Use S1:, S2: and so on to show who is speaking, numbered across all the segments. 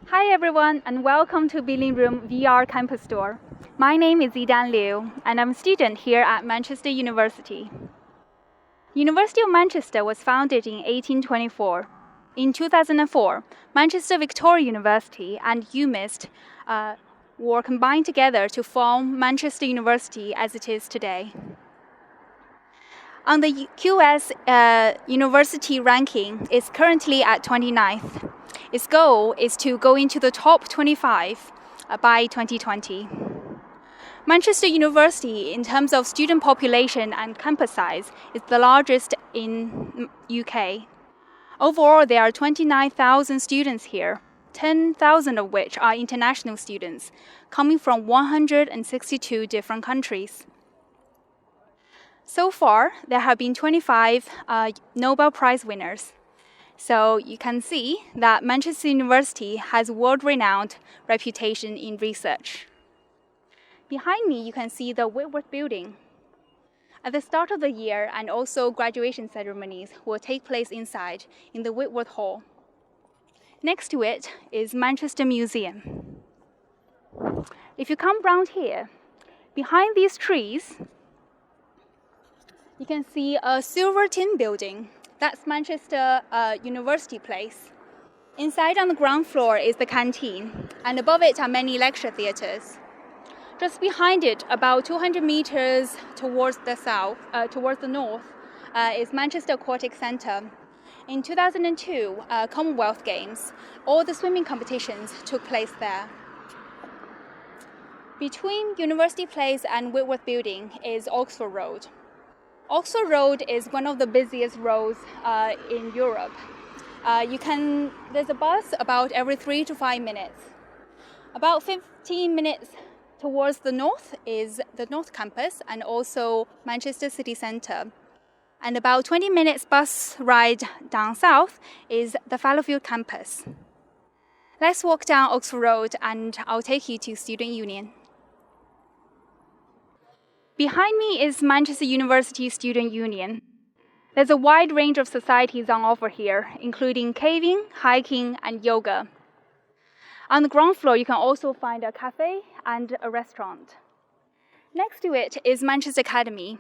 S1: Hi everyone and welcome to BeLink Room VR Campus Tour. My name is Zidan Liu and I'm a student here at Manchester University. University of Manchester was founded in 1824. In 2004, Manchester Victoria University and UMIST were combined together to form Manchester University as it is today. On the QS university ranking, it's currently at 29th. Its goal is to go into the top 25 by 2020. Manchester University, in terms of student population and campus size, is the largest in UK. Overall, there are 29,000 students here, 10,000 of which are international students, coming from 162 different countries. So far, there have been 25 Nobel Prize winners. So you can see that Manchester University has world-renowned reputation in research. Behind me, you can see the Whitworth building. At the start of the year and also graduation ceremonies will take place inside in the Whitworth Hall. Next to it is Manchester Museum. If you come round here, behind these trees, you can see a silver tin building. That's Manchester University Place. Inside on the ground floor is the canteen, and above it are many lecture theatres. Just behind it, about 200 meters towards the north, is Manchester Aquatic Centre. In 2002 Commonwealth Games, all the swimming competitions took place there. Between University Place and Whitworth Building is Oxford Road. Oxford Road is one of the busiest roads in Europe. There's a bus about every 3 to 5 minutes. About 15 minutes towards the north is the North Campus and also Manchester City Centre. And about 20 minutes bus ride down south is the Fallowfield campus. Let's walk down Oxford Road and I'll take you to Student Union. Behind me is Manchester University Student Union. There's a wide range of societies on offer here, including caving, hiking, and yoga. On the ground floor, you can also find a cafe and a restaurant. Next to it is Manchester Academy.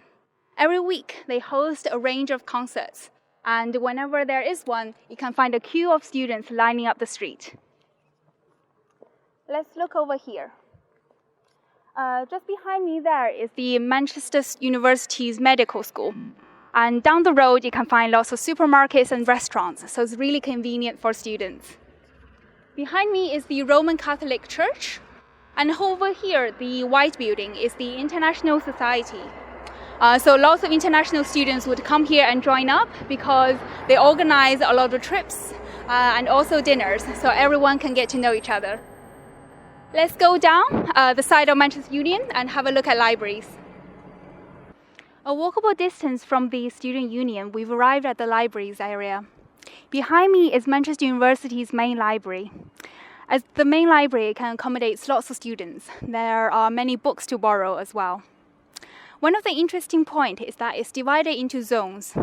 S1: Every week, they host a range of concerts, and whenever there is one, you can find a queue of students lining up the street. Let's look over here. Just behind me there is the Manchester University's medical school. And down the road, you can find lots of supermarkets and restaurants, so it's really convenient for students. Behind me is the Roman Catholic Church. And over here, the white building is the International Society. So lots of international students would come here and join up because they organize a lot of trips and also dinners, so everyone can get to know each other. Let's go down the side of Manchester Union and have a look at libraries. A walkable distance from the Student Union, we've arrived at the libraries area. Behind me is Manchester University's main library. As the main library can accommodate lots of students, there are many books to borrow as well. One of the interesting points is that it's divided into zones.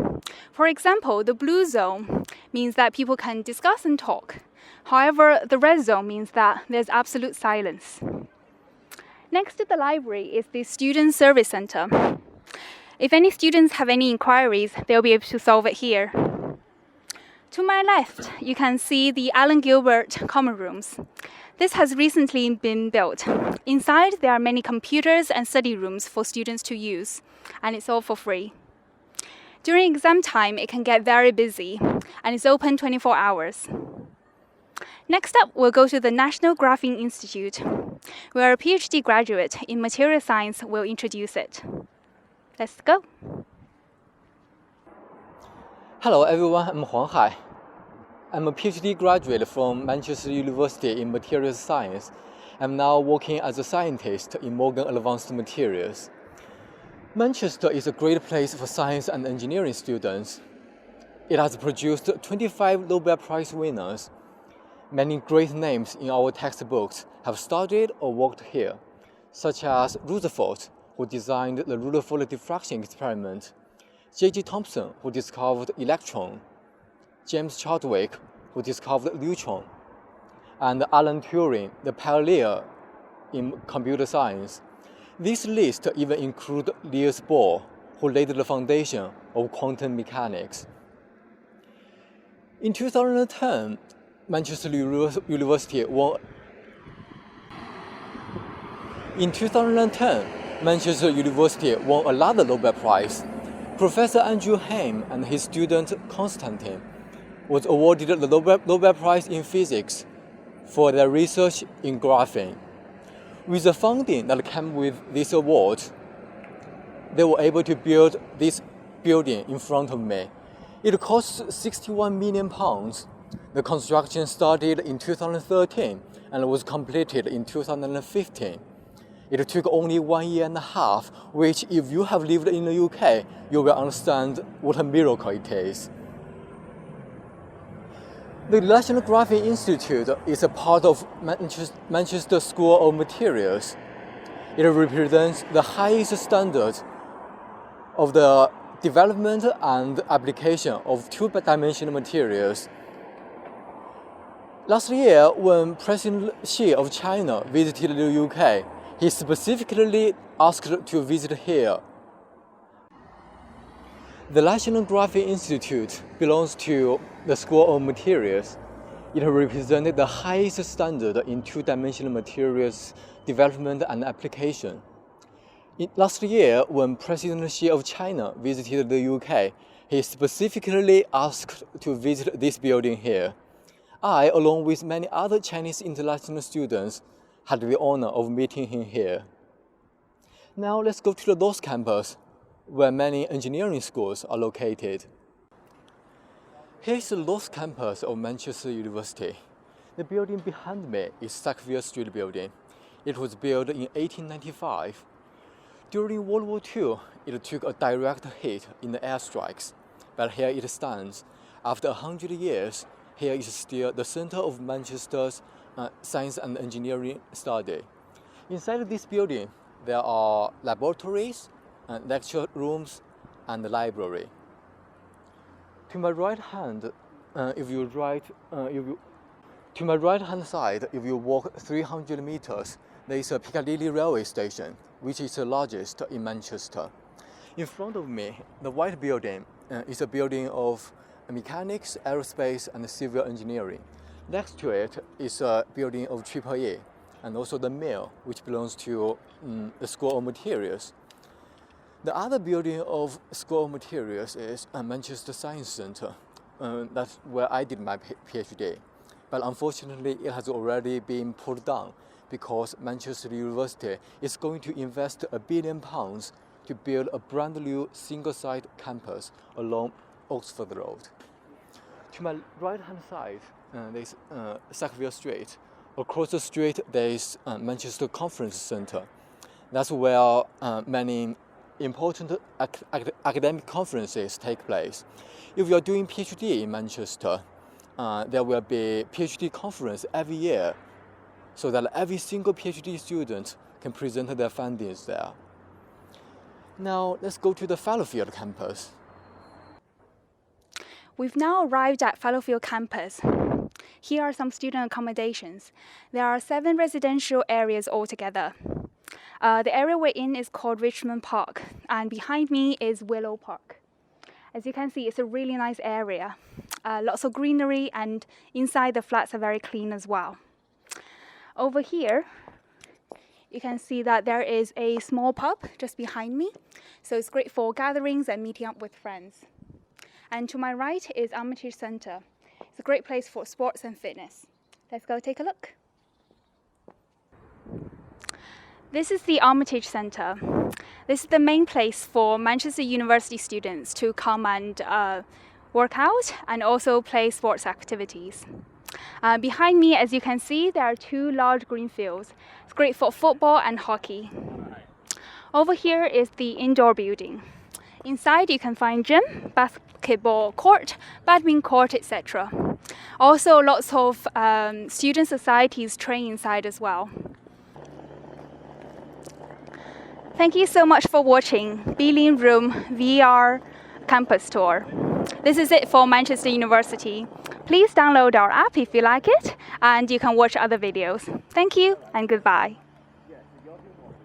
S1: For example, the blue zone means that people can discuss and talk. However, the red zone means that there's absolute silence. Next to the library is the Student Service Centre. If any students have any inquiries, they'll be able to solve it here. To my left, you can see the Alan Gilbert Common Rooms. This has recently been built. Inside, there are many computers and study rooms for students to use, and it's all for free. During exam time, it can get very busy, and it's open 24 hours. Next up, we'll go to the National Graphene Institute, where a PhD graduate in material science will introduce it. Let's go.
S2: Hello everyone, I'm Huang Hai. I'm a PhD graduate from Manchester University in materials science. I'm now working as a scientist in Morgan Advanced Materials. Manchester is a great place for science and engineering students. It has produced 25 Nobel Prize winners. Many great names in our textbooks have studied or worked here, such as Rutherford, who designed the Rutherford diffraction experiment, J.J. Thomson, who discovered electron, James Chadwick, who discovered neutron, and Alan Turing, the pioneer in computer science. This list even includes Niels Bohr, who laid the foundation of quantum mechanics. In 2010, Manchester University won another Nobel Prize. Professor Andrew Haim and his student Konstantin was awarded the Nobel Prize in Physics for their research in graphene. With the funding that came with this award, they were able to build this building in front of me. It cost £61 million. The construction started in 2013 and was completed in 2015. It took only 1 year and a half, which if you have lived in the UK, you will understand what a miracle it is. The National Graphene Institute is a part of Manchester School of Materials. It represents the highest standards of the development and application of two-dimensional materials. Last year, when President Xi of China visited the UK, he specifically asked to visit here. The National Graphene Institute belongs to the School of Materials. It represented the highest standard in two-dimensional materials development and application. Last year, when President Xi of China visited the UK, he specifically asked to visit this building here. I, along with many other Chinese international students, had the honor of meeting him here. Now let's go to the North Campus, where many engineering schools are located. Here's the North Campus of Manchester University. The building behind me is Fallowfield Street building. It was built in 1895. During World War II, it took a direct hit in the airstrikes, but here it stands. After 100 years, here is still the center of Manchester's science and engineering study. Inside this building, there are laboratories, lecture rooms, and the library. To my right hand, if you walk 300 meters, there is a Piccadilly railway station, which is the largest in Manchester. In front of me, the white building is a building of mechanics, aerospace, and civil engineering. Next to it is a building of EEE, and also the mill, which belongs to the School of Materials. The other building of School of Materials is Manchester Science Centre. That's where I did my PhD. But unfortunately, it has already been pulled down because Manchester University is going to invest £1 billion to build a brand new single-site campus along Oxford Road. To my right-hand side, there's Fallowfield Street. Across the street, there is Manchester Conference Centre. That's where many important academic conferences take place. If you are doing PhD in Manchester, there will be PhD conference every year, so that every single PhD student can present their findings there. Now, let's go to the Fallowfield campus.
S1: We've now arrived at Fallowfield campus. Here are some student accommodations. There are 7 residential areas altogether. The area we're in is called Richmond Park, and behind me is Willow Park. As you can see, it's a really nice area. Lots of greenery, and inside the flats are very clean as well. Over here, you can see that there is a small pub just behind me. So it's great for gatherings and meeting up with friends. And to my right is Armitage Centre. It's a great place for sports and fitness. Let's go take a look. This is the Armitage Centre. This is the main place for Manchester University students to come and work out and also play sports activities. Behind me, as you can see, there are 2 large green fields. It's great for football and hockey. Over here is the indoor building. Inside you can find gym, basketball court, badminton court, etc. Also lots of student societies train inside as well. Thank you so much for watching BeLink Room VR campus tour. This is it for Manchester University. Please download our app if you like it, and you can watch other videos. Thank you and goodbye.